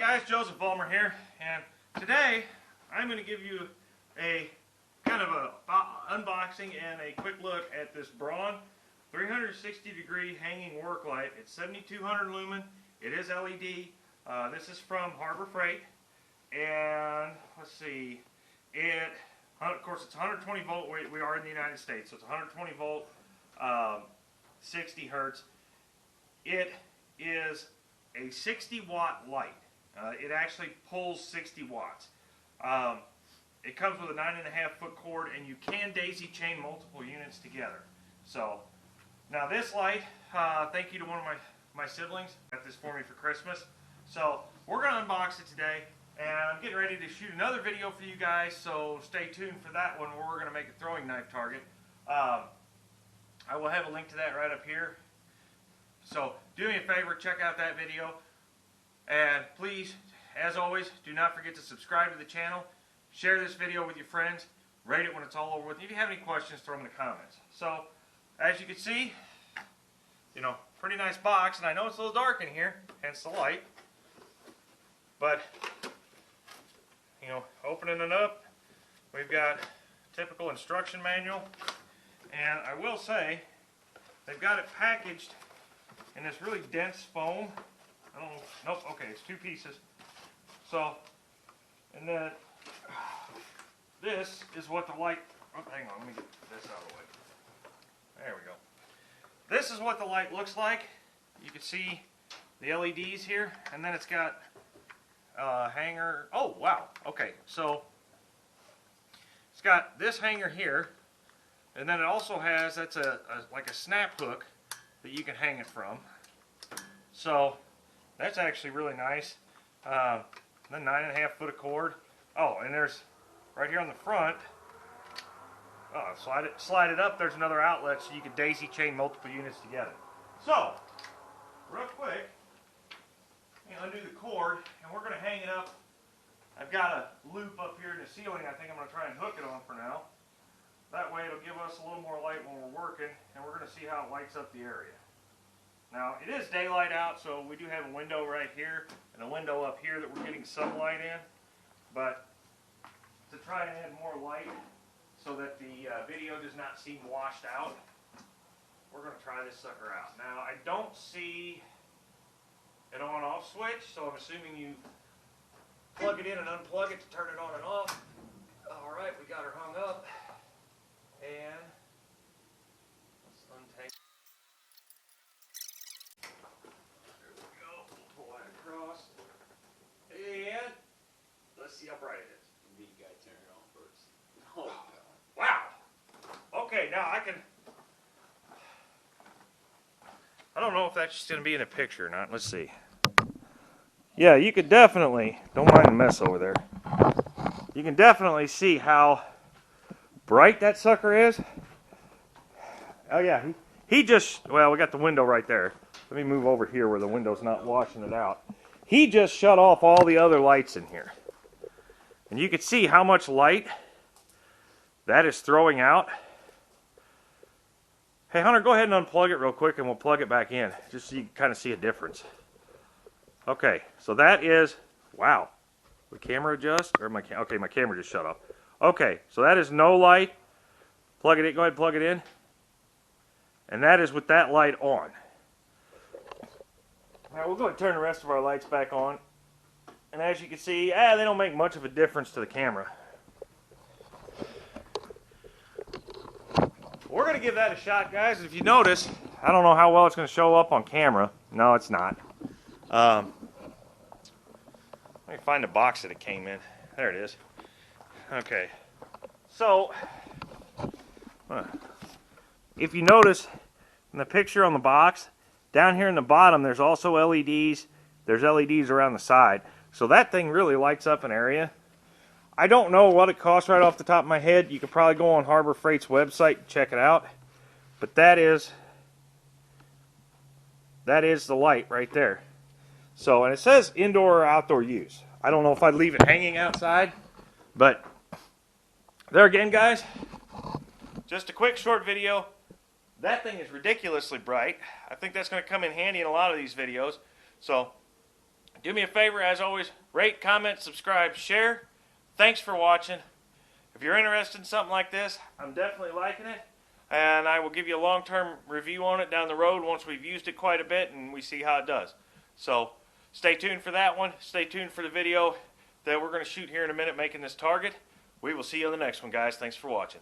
Guys, Joseph Vollmer here, and today I'm going to give you a kind of a unboxing and a quick look at this Braun 360 degree hanging work light. It's 7200 lumen. It is LED. This is from Harbor Freight, and let's see, of course it's 120 volt. We are in the United States, so it's 120 volt, 60 hertz. It is a 60 watt light. It actually pulls 60 watts. It comes with a 9.5 foot cord, and you can daisy chain multiple units together. So now this light, thank you to one of my siblings, got this for me for Christmas. So we're going to unbox it today, and I'm getting ready to shoot another video for you guys, so stay tuned for that one where we're going to make a throwing knife target. I will have a link to that right up here. So do me a favor, check out that video. And please, as always, do not forget to subscribe to the channel, share this video with your friends, rate it when it's all over with. If you have any questions, throw them in the comments. So, as you can see, pretty nice box, and I know it's a little dark in here, hence the light. But, opening it up, we've got typical instruction manual, and I will say, they've got it packaged in this really dense foam. I don't know. Nope. Okay, it's two pieces. So, and then this is what the light. Oh, hang on. Let me get this out of the way. There we go. This is what the light looks like. You can see the LEDs here, and then it's got a hanger. Oh, wow. Okay, so it's got this hanger here, and then it also has that's like a snap hook that you can hang it from. So that's actually really nice. Then 9.5 foot of cord. Oh, and there's right here on the front. Slide it up. There's another outlet, so you can daisy chain multiple units together. So, real quick, undo the cord, and we're going to hang it up. I've got a loop up here in the ceiling. I think I'm going to try and hook it on for now. That way, it'll give us a little more light when we're working, and we're going to see how it lights up the area. Now, it is daylight out, so we do have a window right here and a window up here that we're getting sunlight in. But to try and add more light so that the video does not seem washed out, we're going to try this sucker out. Now, I don't see an on-off switch, so I'm assuming you plug it in and unplug it to turn it on and off. All right, we got her hung up. And let's untake. And let's see how bright it is. You gotta turn it on first. Oh, wow. Okay, now I don't know if that's just going to be in a picture or not. Let's see. Yeah, you could definitely, don't mind the mess over there. You can definitely see how bright that sucker is. Oh yeah, he just, well, we got the window right there. Let me move over here where the window's not washing it out. He just shut off all the other lights in here. And you can see how much light that is throwing out. Hey Hunter, go ahead and unplug it real quick and we'll plug it back in, just so you can kind of see a difference. Okay, so that is, wow. The camera adjust? Or okay, my camera just shut off. Okay, so that is no light. Plug it in, go ahead and plug it in. And that is with that light on. Now we'll go ahead and turn the rest of our lights back on. And as you can see, they don't make much of a difference to the camera. We're going to give that a shot, guys. If you notice, I don't know how well it's going to show up on camera. No, it's not. Let me find the box that it came in. There it is. Okay. So, if you notice in the picture on the box, down here in the bottom, there's also LEDs. There's LEDs around the side. So that thing really lights up an area. I don't know what it costs right off the top of my head. You could probably go on Harbor Freight's website and check it out. But that is the light right there. So, and it says indoor or outdoor use. I don't know if I'd leave it hanging outside. But there again, guys, just a quick short video. That thing is ridiculously bright. I think that's going to come in handy in a lot of these videos. So Do me a favor, as always, rate, comment, subscribe, share. Thanks for watching. If you're interested in something like this, I'm definitely liking it. And I will give you a long-term review on it down the road once we've used it quite a bit and we see how it does. So stay tuned for that one. Stay tuned for the video that we're going to shoot here in a minute making this target. We will see you on the next one, guys. Thanks for watching.